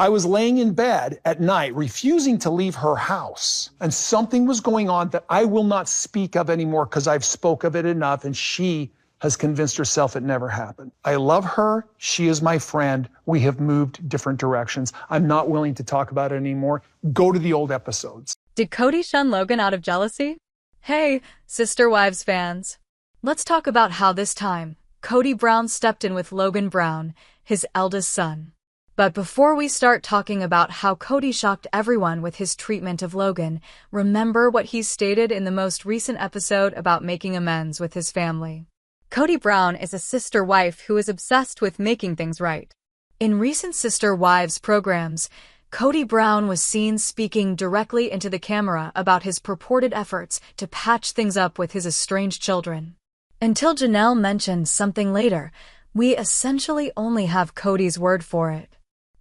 I was laying in bed at night, refusing to leave her house, and something was going on that I will not speak of anymore because I've spoke of it enough, and she has convinced herself it never happened. I love her. She is my friend. We have moved different directions. I'm not willing to talk about it anymore. Go to the old episodes. Did Kody shun Logan out of jealousy? Hey, Sister Wives fans. Let's talk about how this time, Kody Brown stepped in with Logan Brown, his eldest son. But before we start talking about how Kody shocked everyone with his treatment of Logan, remember what he stated in the most recent episode about making amends with his family. Kody Brown is a sister wife who is obsessed with making things right. In recent Sister Wives programs, Kody Brown was seen speaking directly into the camera about his purported efforts to patch things up with his estranged children. Until Janelle mentioned something later, we essentially only have Kody's word for it.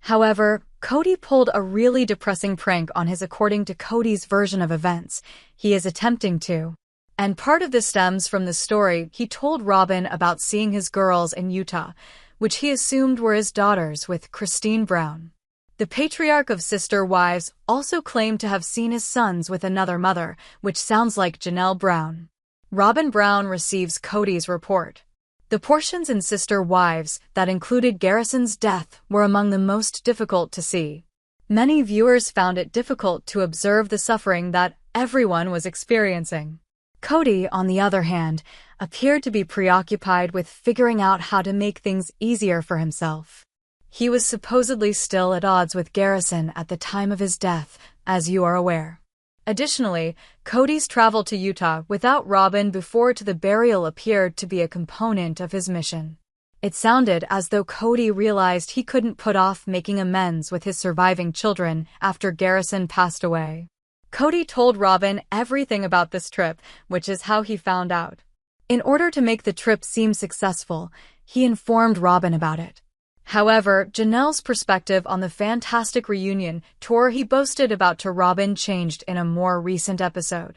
However, Kody pulled a really depressing prank on his according to Kody's version of events. He is attempting to. And part of this stems from the story he told Robin about seeing his girls in Utah, which he assumed were his daughters with Christine Brown. The patriarch of Sister Wives also claimed to have seen his sons with another mother, which sounds like Janelle Brown. Robin Brown receives Kody's report. The portions in Sister Wives that included Garrison's death were among the most difficult to see. Many viewers found it difficult to observe the suffering that everyone was experiencing. Kody, on the other hand, appeared to be preoccupied with figuring out how to make things easier for himself. He was supposedly still at odds with Garrison at the time of his death, as you are aware. Additionally, Kody's travel to Utah without Robin before to the burial appeared to be a component of his mission. It sounded as though Kody realized he couldn't put off making amends with his surviving children after Garrison passed away. Kody told Robin everything about this trip, which is how he found out. In order to make the trip seem successful, he informed Robin about it. However, Janelle's perspective on the fantastic reunion tour he boasted about to Robin changed in a more recent episode.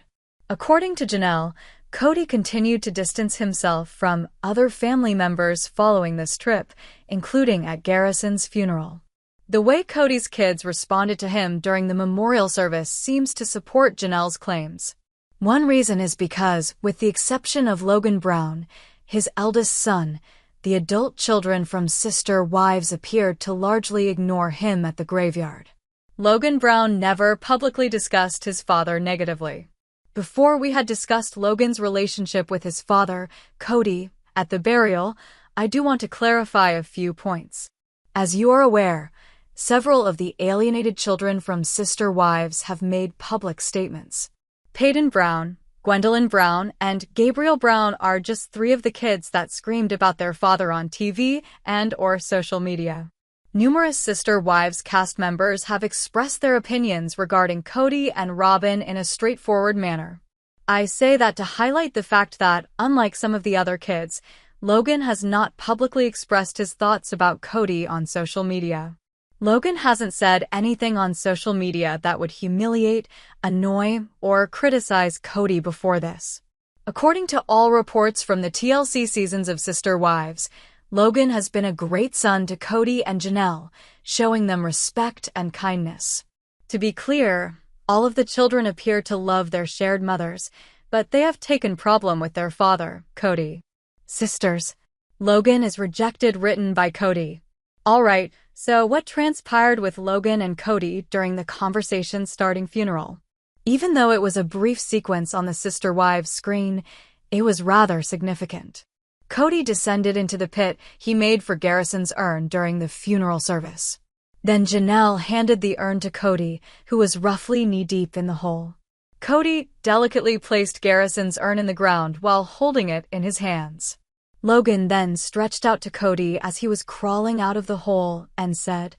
According to Janelle, Kody continued to distance himself from other family members following this trip, including at Garrison's funeral. The way Kody's kids responded to him during the memorial service seems to support Janelle's claims. One reason is because, with the exception of Logan Brown, his eldest son, the adult children from Sister Wives appeared to largely ignore him at the graveyard. Logan Brown never publicly discussed his father negatively. Before we had discussed Logan's relationship with his father, Kody, at the burial, I do want to clarify a few points. As you are aware, several of the alienated children from Sister Wives have made public statements. Peyton Brown, Gwendolyn Brown, and Gabriel Brown are just 3 of the kids that screamed about their father on TV and/or social media. Numerous Sister Wives cast members have expressed their opinions regarding Kody and Robin in a straightforward manner. I say that to highlight the fact that, unlike some of the other kids, Logan has not publicly expressed his thoughts about Kody on social media. Logan hasn't said anything on social media that would humiliate, annoy, or criticize Kody before this. According to all reports from the TLC seasons of Sister Wives, Logan has been a great son to Kody and Janelle, showing them respect and kindness. To be clear, all of the children appear to love their shared mothers, but they have taken problem with their father, Kody. Sisters. Logan is rejected written by Kody. Alright, so what transpired with Logan and Kody during the conversation's starting funeral? Even though it was a brief sequence on the Sister Wives screen, it was rather significant. Kody descended into the pit he made for Garrison's urn during the funeral service. Then Janelle handed the urn to Kody, who was roughly knee-deep in the hole. Kody delicately placed Garrison's urn in the ground while holding it in his hands. Logan then stretched out to Kody as he was crawling out of the hole and said,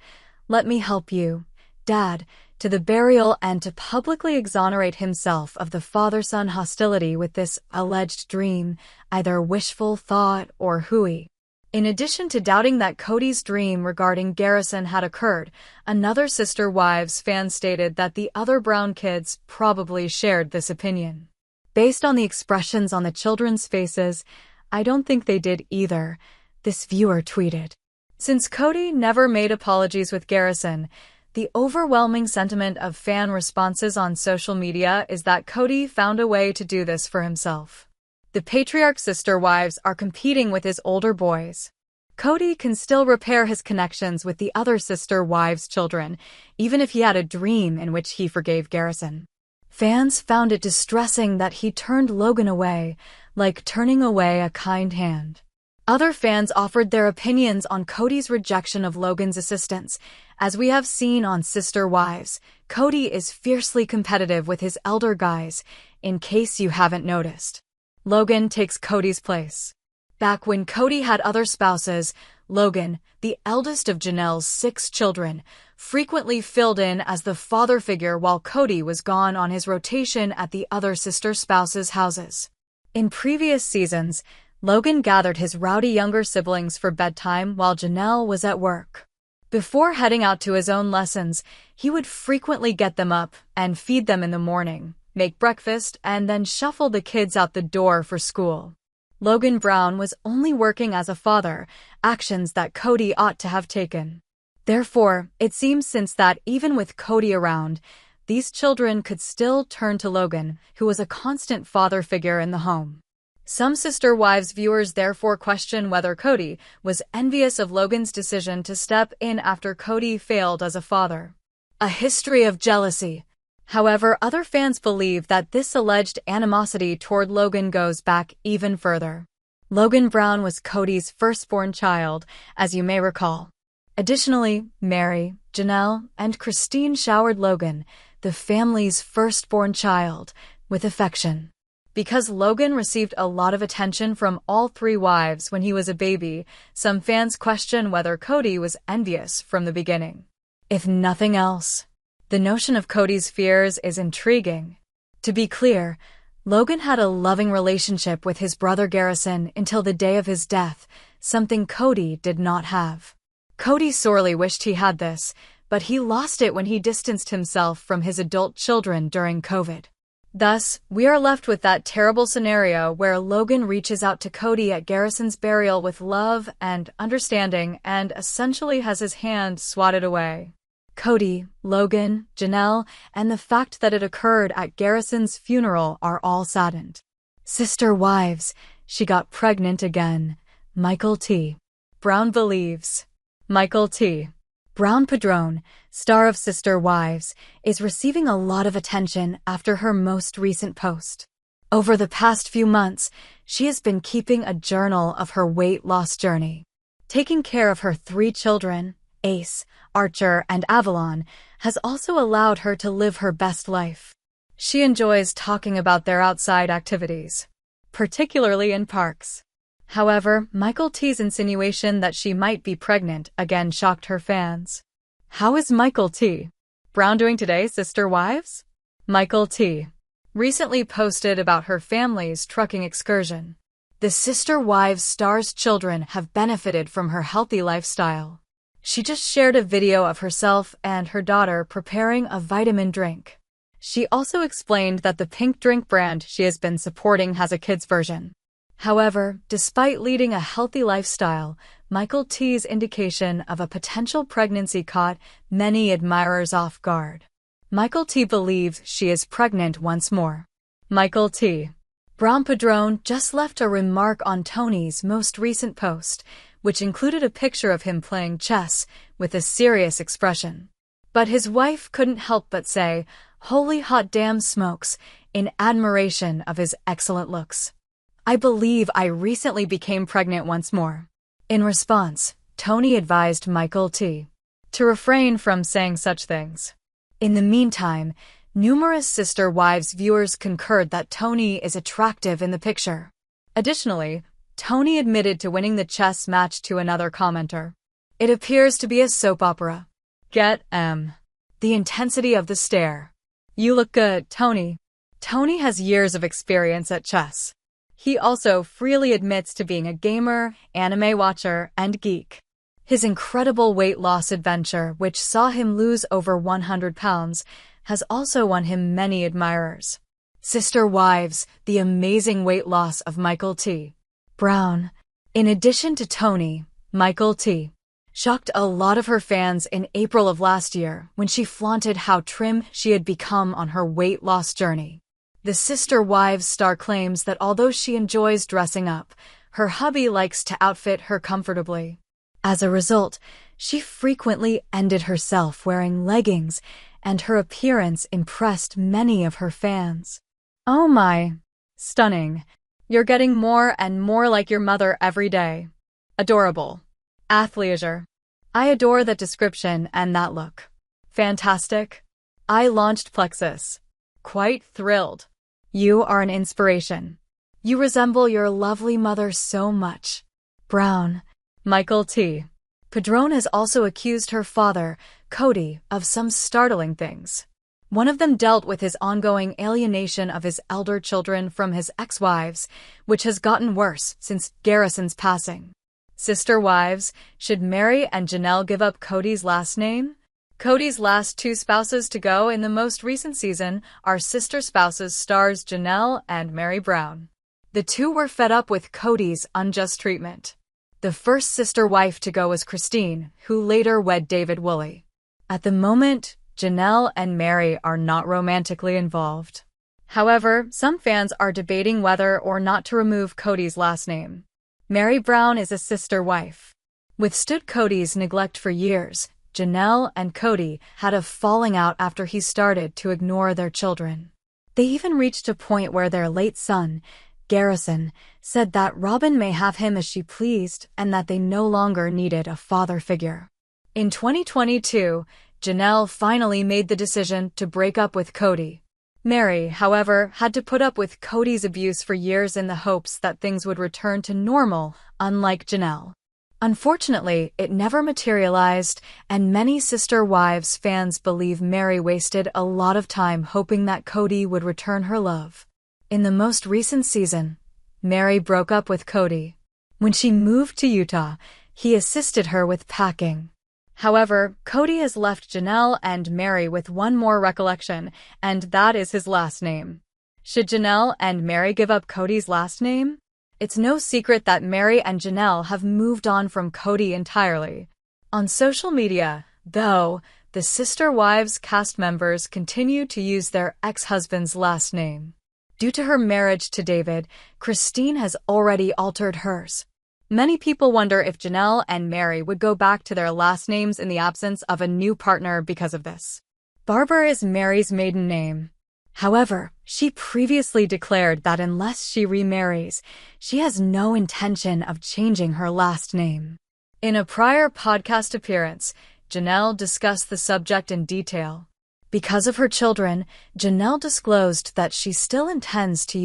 "Let me help you, Dad," to the burial and to publicly exonerate himself of the father-son hostility with this alleged dream, either wishful thought or hooey. In addition to doubting that Kody's dream regarding Garrison had occurred, another Sister Wives fan stated that the other Brown kids probably shared this opinion. Based on the expressions on the children's faces, I don't think they did either, this viewer tweeted. Since Kody never made apologies with Garrison, The overwhelming sentiment of fan responses on social media is that Kody found a way to do this for himself. The patriarch sister wives are competing with his older boys. Kody can still repair his connections with the other sister wives' children, even if he had a dream in which he forgave Garrison. Fans found it distressing that he turned Logan away, like turning away a kind hand. Other fans offered their opinions on Kody's rejection of Logan's assistance. As we have seen on Sister Wives, Kody is fiercely competitive with his elder guys, in case you haven't noticed. Logan takes Kody's place. Back when Kody had other spouses, Logan, the eldest of Janelle's 6 children, frequently filled in as the father figure while Kody was gone on his rotation at the other sister spouses' houses. In previous seasons, Logan gathered his rowdy younger siblings for bedtime while Janelle was at work. Before heading out to his own lessons, he would frequently get them up and feed them in the morning, make breakfast, and then shuffle the kids out the door for school. Logan Brown was only working as a father, actions that Kody ought to have taken. Therefore, it seems since that even with Kody around, these children could still turn to Logan, who was a constant father figure in the home. Some Sister Wives viewers therefore question whether Kody was envious of Logan's decision to step in after Kody failed as a father. A history of jealousy. However, other fans believe that this alleged animosity toward Logan goes back even further. Logan Brown was Kody's firstborn child, as you may recall. Additionally, Meri, Janelle, and Christine showered Logan, the family's firstborn child, with affection. Because Logan received a lot of attention from all 3 wives when he was a baby, some fans question whether Kody was envious from the beginning. If nothing else, the notion of Kody's fears is intriguing. To be clear, Logan had a loving relationship with his brother Garrison until the day of his death, something Kody did not have. Kody sorely wished he had this, but he lost it when he distanced himself from his adult children during COVID. Thus, we are left with that terrible scenario where Logan reaches out to Kody at Garrison's burial with love and understanding and essentially has his hand swatted away. Kody, Logan, Janelle, and the fact that it occurred at Garrison's funeral are all saddened. Sister Wives, she got pregnant again. Mykelti Brown believes. Mykelti Brown Padron, star of Sister Wives, is receiving a lot of attention after her most recent post. Over the past few months, she has been keeping a journal of her weight loss journey. Taking care of her 3 children, Ace, Archer, and Avalon, has also allowed her to live her best life. She enjoys talking about their outside activities, particularly in parks. However, Mykelti's insinuation that she might be pregnant again shocked her fans. How is Mykelti Brown doing today, Sister Wives? Mykelti recently posted about her family's trucking excursion. The Sister Wives star's children have benefited from her healthy lifestyle. She just shared a video of herself and her daughter preparing a vitamin drink. She also explained that the pink drink brand she has been supporting has a kids version. However, despite leading a healthy lifestyle, Mykelti's indication of a potential pregnancy caught many admirers off guard. Mykelti believes she is pregnant once more. Mykelti Brown Padron just left a remark on Tony's most recent post, which included a picture of him playing chess with a serious expression. But his wife couldn't help but say, "Holy hot damn smokes," in admiration of his excellent looks. "I believe I recently became pregnant once more." In response, Tony advised Mykelti to refrain from saying such things. In the meantime, numerous Sister Wives viewers concurred that Tony is attractive in the picture. Additionally, Tony admitted to winning the chess match to another commenter. "It appears to be a soap opera. Get the intensity of the stare. You look good, Tony." Tony has years of experience at chess. He also freely admits to being a gamer, anime watcher, and geek. His incredible weight loss adventure, which saw him lose over 100 pounds, has also won him many admirers. Sister Wives, the amazing weight loss of Mykelti Brown. In addition to Tony, Mykelti shocked a lot of her fans in April of last year when she flaunted how trim she had become on her weight loss journey. The Sister Wives star claims that although she enjoys dressing up, her hubby likes to outfit her comfortably. As a result, she frequently ended herself wearing leggings, and her appearance impressed many of her fans. Oh my! Stunning. You're getting more and more like your mother every day. Adorable. Athleisure. I adore that description and that look. Fantastic. I launched Plexus. Quite thrilled. You are an inspiration. You resemble your lovely mother so much. Brown. Mykelti. Padron has also accused her father, Kody, of some startling things. One of them dealt with his ongoing alienation of his elder children from his ex-wives, which has gotten worse since Garrison's passing. Sister wives, should Meri and Janelle give up Kody's last name? Kody's last two spouses to go in the most recent season are sister spouses stars Janelle and Meri Brown. The two were fed up with Kody's unjust treatment. The first sister wife to go was Christine, who later wed David Woolley. At the moment, Janelle and Meri are not romantically involved. However, some fans are debating whether or not to remove Kody's last name. Meri Brown is a sister wife. Withstood Kody's neglect for years, Janelle and Kody had a falling out after he started to ignore their children. They even reached a point where their late son, Garrison, said that Robin may have him as she pleased and that they no longer needed a father figure. In 2022, Janelle finally made the decision to break up with Kody. Meri, however, had to put up with Kody's abuse for years in the hopes that things would return to normal, unlike Janelle. Unfortunately, it never materialized, and many Sister Wives fans believe Meri wasted a lot of time hoping that Kody would return her love. In the most recent season, Meri broke up with Kody. When she moved to Utah, he assisted her with packing. However, Kody has left Janelle and Meri with one more recollection, and that is his last name. Should Janelle and Meri give up Kody's last name? It's no secret that Meri and Janelle have moved on from Kody entirely. On social media, though, the Sister Wives cast members continue to use their ex-husband's last name. Due to her marriage to David, Christine has already altered hers. Many people wonder if Janelle and Meri would go back to their last names in the absence of a new partner because of this. Barber is Meri's maiden name. However, she previously declared that unless she remarries, she has no intention of changing her last name. In a prior podcast appearance, Janelle discussed the subject in detail. Because of her children, Janelle disclosed that she still intends to use